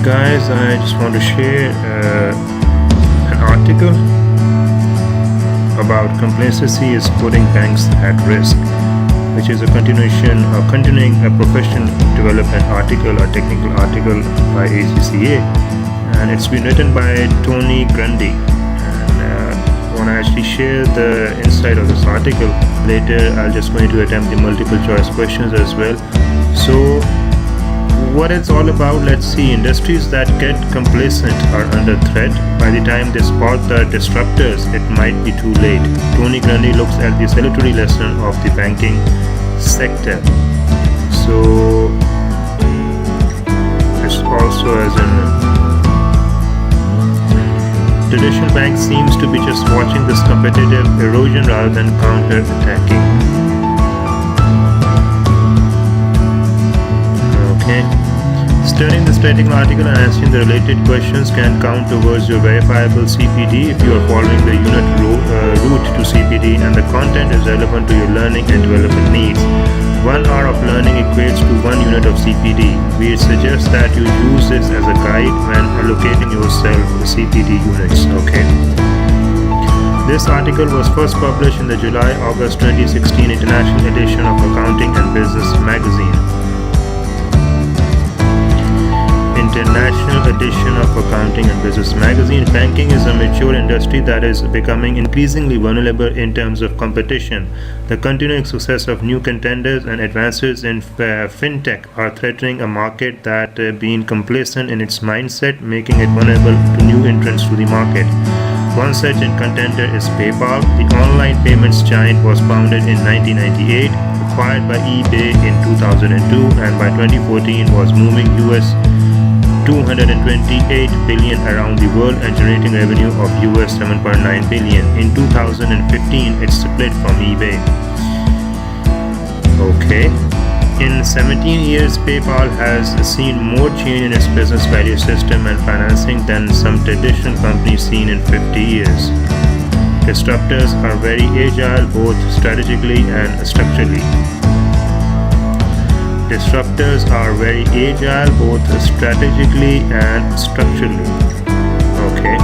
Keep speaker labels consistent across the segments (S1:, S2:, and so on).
S1: Guys, I just want to share an article about complacency is putting banks at risk, which is a continuing a professional development article or technical article by ACCA, and it's been written by Tony Grundy. And I want to actually share the insight of this article. Later, I'll just going to attempt the multiple choice questions as well. So what it's all about, let's see. Industries that get complacent are under threat. By the time they spot the disruptors, it might be too late. Tony Grundy looks at the salutary lesson of the banking sector. So it's also as in traditional banks seems to be just watching this competitive erosion rather than counter-attacking. Studying this technical article and answering the related questions can count towards your verifiable CPD if you are following the unit route to CPD and the content is relevant to your learning and development needs. 1 hour of learning equates to 1 unit of CPD. We suggest that you use this as a guide when allocating yourself the CPD units. Okay. This article was first published in the July-August 2016 International Edition of Accounting and Business Magazine. International edition of Accounting and Business Magazine. Banking is a mature industry that is becoming increasingly vulnerable in terms of competition. The continuing success of new contenders and advances in fintech are threatening a market that been complacent in its mindset, making it vulnerable to new entrants to the market. One such contender is PayPal. The online payments giant was founded in 1998, acquired by eBay in 2002, and by 2014 was moving US $228 billion around the world and generating revenue of US $7.9 billion. In 2015, it split from eBay. Okay. In 17 years, PayPal has seen more change in its business value system and financing than some traditional companies seen in 50 years. Disruptors are very agile both strategically and structurally. Disruptors are very agile both strategically and structurally. Okay.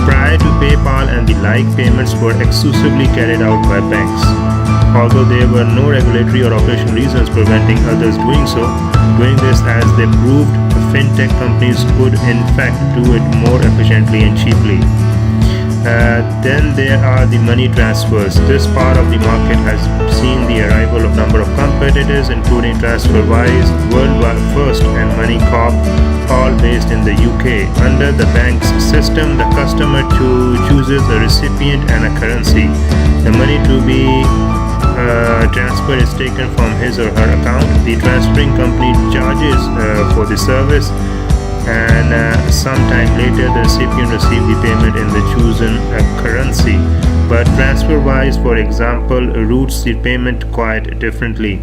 S1: Prior to PayPal and the like, payments were exclusively carried out by banks. Although there were no regulatory or operational reasons preventing others doing so, doing this as they proved fintech companies could in fact do it more efficiently and cheaply. Then there are the money transfers. This part of the market has seen the arrival of number of competitors including TransferWise, Worldwide First and MoneyCorp, all based in the UK. Under the bank's system, the customer chooses a recipient and a currency. The money to be transferred is taken from his or her account. The transferring company charges for the service, and sometime later the recipient receives the payment in the chosen currency. But TransferWise, for example, routes the payment quite differently.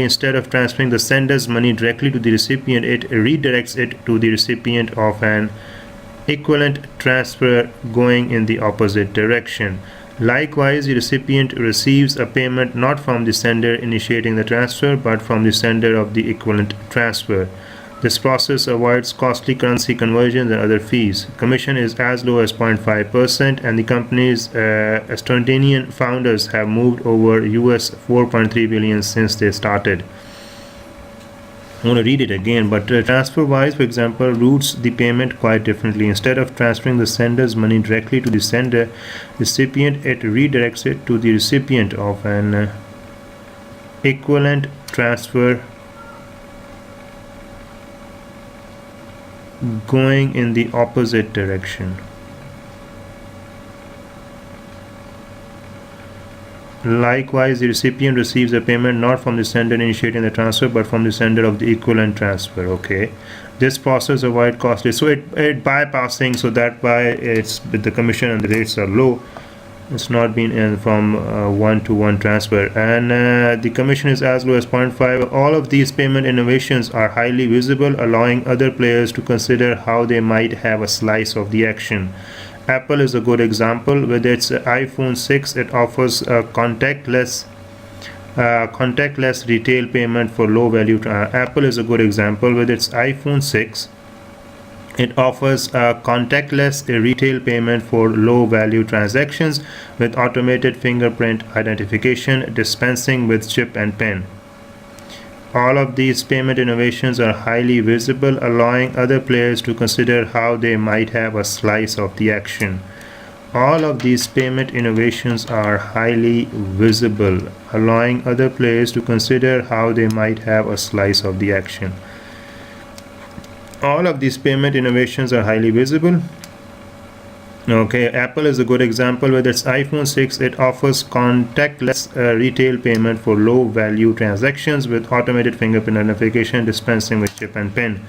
S1: Instead of transferring the sender's money directly to the recipient, it redirects it to the recipient of an equivalent transfer going in the opposite direction. Likewise, the recipient receives a payment not from the sender initiating the transfer, but from the sender of the equivalent transfer. This process avoids costly currency conversions and other fees. Commission is as low as 0.5%, and the company's Estonian founders have moved over US $4.3 billion since they started. I want to read it again, but TransferWise, for example, routes the payment quite differently. Instead of transferring the sender's money directly to the sender recipient, it redirects it to the recipient of an equivalent transfer going in the opposite direction. Likewise, the recipient receives a payment not from the sender initiating the transfer, but from the sender of the equivalent transfer. Okay, this process avoids costly, so it bypassing, so that why it's the commission and the rates are low. It's not been from one-to-one transfer, and the commission is as low as 0.5. All of these payment innovations are highly visible, allowing other players to consider how they might have a slice of the action. Apple is a good example. With its iPhone 6, it offers a contactless contactless retail payment for low value. Apple is a good example. With its iPhone 6, it offers a contactless retail payment for low value transactions with automated fingerprint identification, dispensing with chip and pin. All of these payment innovations are highly visible, allowing other players to consider how they might have a slice of the action. All of these payment innovations are highly visible, allowing other players to consider how they might have a slice of the action. All of these payment innovations are highly visible. Okay, Apple is a good example. With its iPhone 6, it offers contactless retail payment for low value transactions with automated fingerprint identification, dispensing with chip and pin.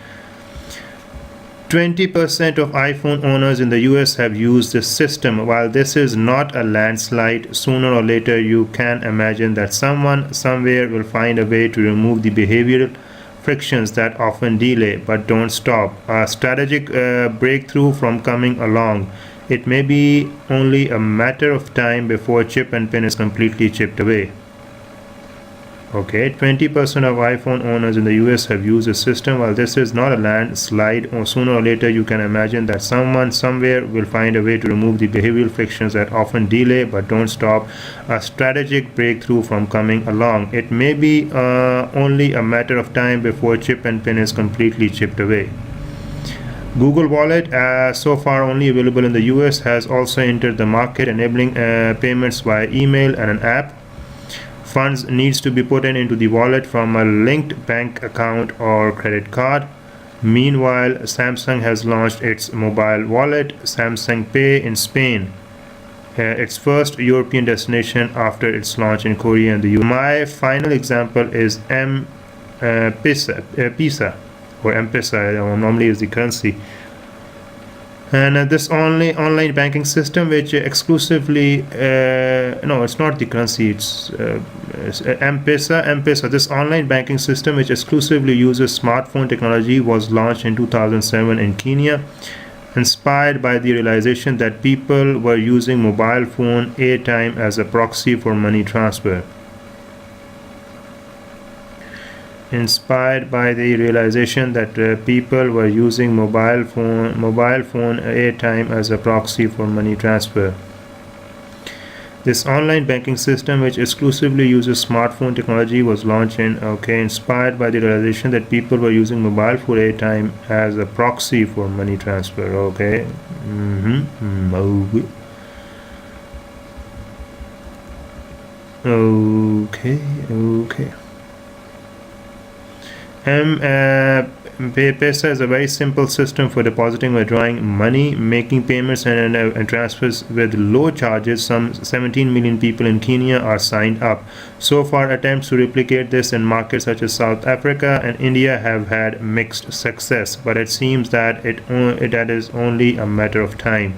S1: 20% of iPhone owners in the US have used this system. While this is not a landslide, sooner or later you can imagine that someone somewhere will find a way to remove the behavioral frictions that often delay but don't stop a strategic breakthrough from coming along. It may be only a matter of time before chip and pin is completely chipped away. Okay, 20% of iPhone owners in the US have used the system. While this is not a landslide, or sooner or later you can imagine that someone somewhere will find a way to remove the behavioral frictions that often delay but don't stop a strategic breakthrough from coming along. It may be only a matter of time before chip and pin is completely chipped away. Google Wallet, so far only available in the US, has also entered the market, enabling payments via email and an app. Funds needs to be put into the wallet from a linked bank account or credit card. Meanwhile, Samsung has launched its mobile wallet, Samsung Pay, in Spain, its first European destination after its launch in Korea and the US. My final example is M-Pesa, or M-Pesa, normally is the currency. And this online banking system, which exclusively, no, it's not the currency, it's M-Pesa. This online banking system, which exclusively uses smartphone technology, was launched in 2007 in Kenya, inspired by the realization that people were using mobile phone airtime as a proxy for money transfer. Inspired by the realization that people were using mobile phone airtime as a proxy for money transfer. This online banking system, which exclusively uses smartphone technology, was launched inspired by the realization that people were using mobile phone airtime as a proxy for money transfer. Okay. Okay. M-Pesa is a very simple system for depositing or withdrawing money, making payments and transfers with low charges. Some 17 million people in Kenya are signed up. So far, attempts to replicate this in markets such as South Africa and India have had mixed success, but it seems that that is only a matter of time.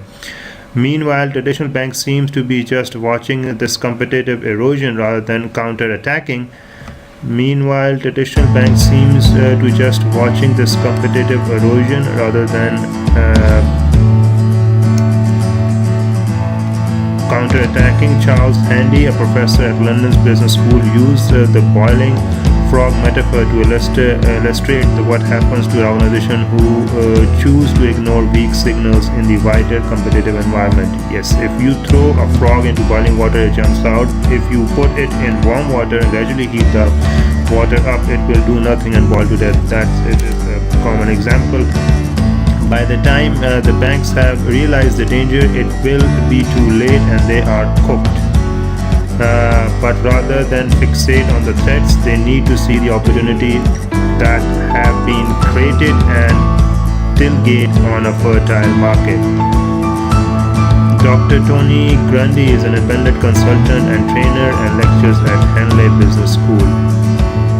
S1: Meanwhile, traditional banks seem to be just watching this competitive erosion rather than counter-attacking. Meanwhile, traditional banks seems to just watching this competitive erosion rather than counter-attacking. Charles Handy, a professor at London's Business School, used the boiling frog metaphor to illustrate what happens to an organization who choose to ignore weak signals in the wider competitive environment. Yes, if you throw a frog into boiling water, it jumps out. If you put it in warm water and gradually heat the water up, it will do nothing and boil to death. That is a common example. By the time the banks have realized the danger, it will be too late and they are cooked. But rather than fixate on the threats, they need to see the opportunity that have been created and tailgate on a fertile market. Dr. Tony Grundy is an independent consultant and trainer and lectures at Henley Business School.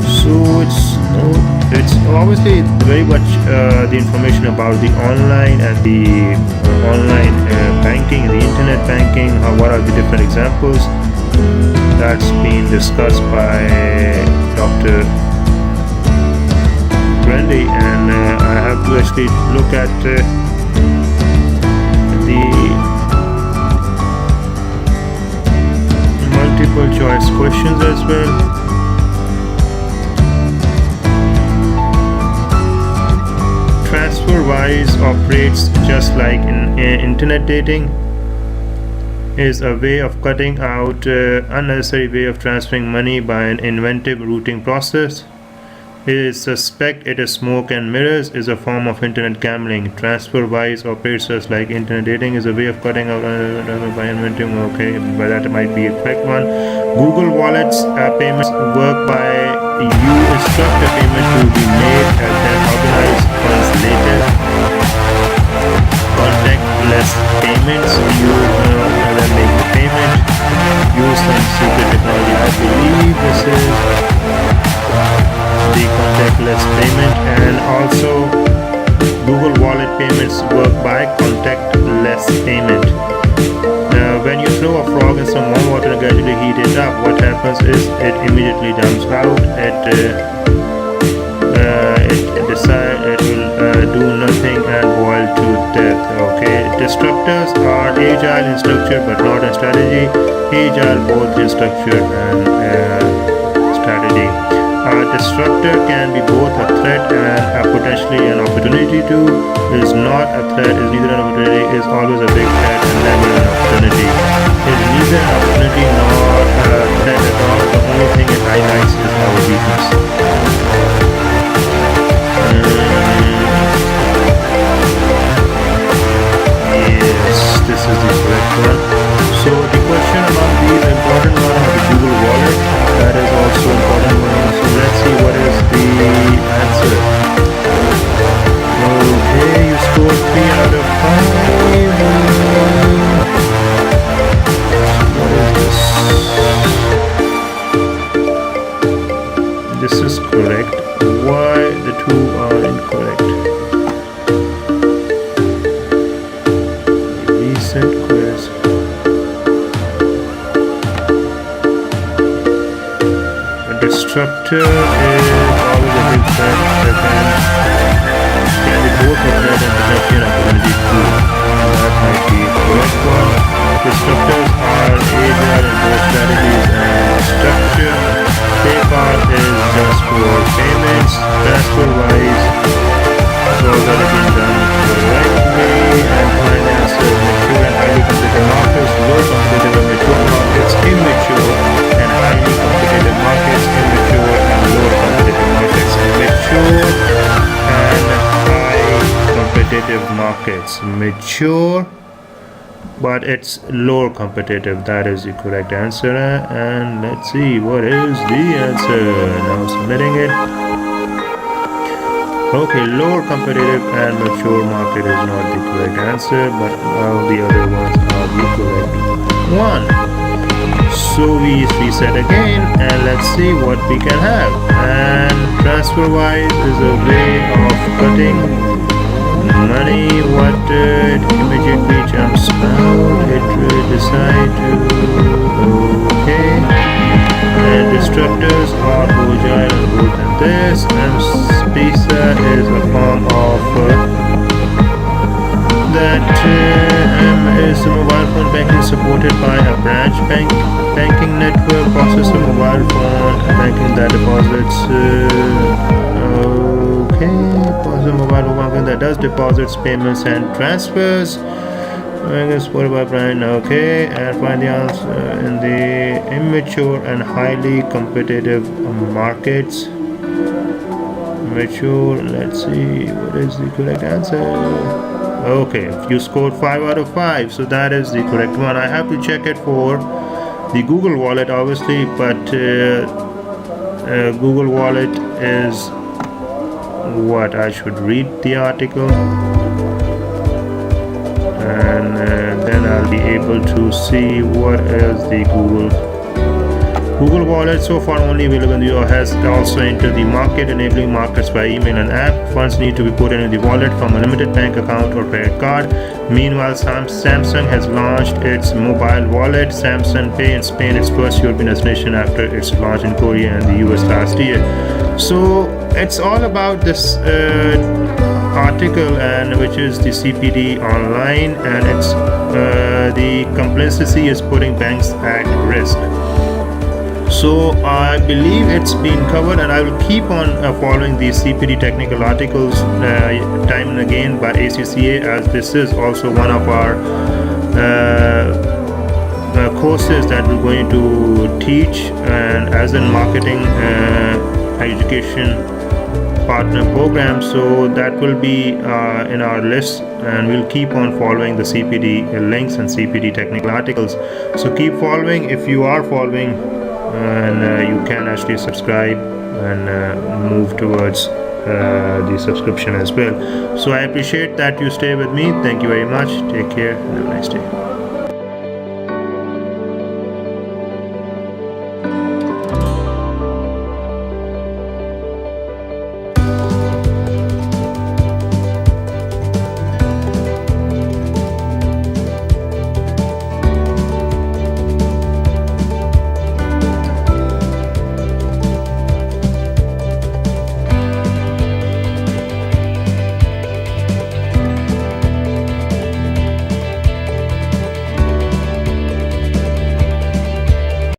S1: So it's obviously very much the information about the online and the online banking, the internet banking. What are the different examples? That's been discussed by Dr. Grundy, and I have to actually look at the multiple choice questions as well. TransferWise operates just like in internet dating, is a way of cutting out unnecessary way of transferring money by an inventive routing process. Is suspect it is smoke and mirrors, is a form of internet gambling. TransferWise operates just like internet dating, is a way of cutting out by inventing. Okay, but that might be a correct one. Google Wallets payments work by you instruct a payment to be made and then organize funds later. Contactless payments, you then make the payment. Use some secret technology. I believe this is the contactless payment, and also Google Wallet payments work by contactless payment. Now, when you throw a frog in some warm water and gradually heat it up, what happens is it immediately dumps out. It will do nothing and boil to death. Okay, disruptors are agile in structure but not in strategy. Agile both in structure and strategy. A disruptor can be both a threat and potentially an opportunity too. Is not a threat, is neither an opportunity, is always a big threat and never an opportunity. Is neither an opportunity nor a threat at all. The only thing it highlights is our weakness. Yes, this is the correct one. So the question about these important one are the Google Wallet. That is also important one. So let's see what is the answer. Okay, you scored 3 out of 5. What is this? This is correct. Why the two are incorrect? Recent quiz. A disruptor is always a big threat that can be both a threat and potentially an opportunity too. That might be the correct one. Disruptors are agile in both strategies and structure. PayPal is just for payments. TransferWise has already been done correctly. And finance is mature and highly competitive markets, low competitive and mature markets, immature and highly competitive markets, immature and low competitive markets, mature and high competitive markets, mature but it's lower competitive. That is the correct answer, and let's see what is the answer. Now submitting it. Okay, lower competitive and mature market is not the correct answer, but all the other ones are the correct one. So we reset again and let's see what we can have. And TransferWise is a way of cutting money. What immediately jumps out, it will decide to okay. And disruptors are agile and both in this. Pizza is a form of that is a mobile phone banking supported by a branch banking network processor mobile phone banking that deposits mobile banking that does deposits, payments and transfers. I guess what about Brian? Okay, and find the answer in the immature and highly competitive markets. Mature, let's see what is the correct answer. Okay, you scored 5 out of 5, so that is the correct one. I have to check it for the Google Wallet obviously, but Google Wallet is what I should read the article and then I'll be able to see what is the Google Wallet. So far only available in the US, has also entered the market, enabling markets by email and app. Funds need to be put into the wallet from a limited bank account or credit card. Meanwhile, Samsung has launched its mobile wallet, Samsung Pay, in Spain, its first European destination after its launch in Korea and the US last year. So it's all about this article, and which is the CPD online, and it's the complacency is putting banks at risk. So I believe it's been covered, and I will keep on following these CPD technical articles time and again by ACCA, as this is also one of our courses that we're going to teach, and as in marketing education partner program. So that will be in our list, and we'll keep on following the CPD links and CPD technical articles. So keep following if you are following, and you can actually subscribe and move towards the subscription as well. So I appreciate that you stay with me. Thank you very much. Take care. Have a nice day.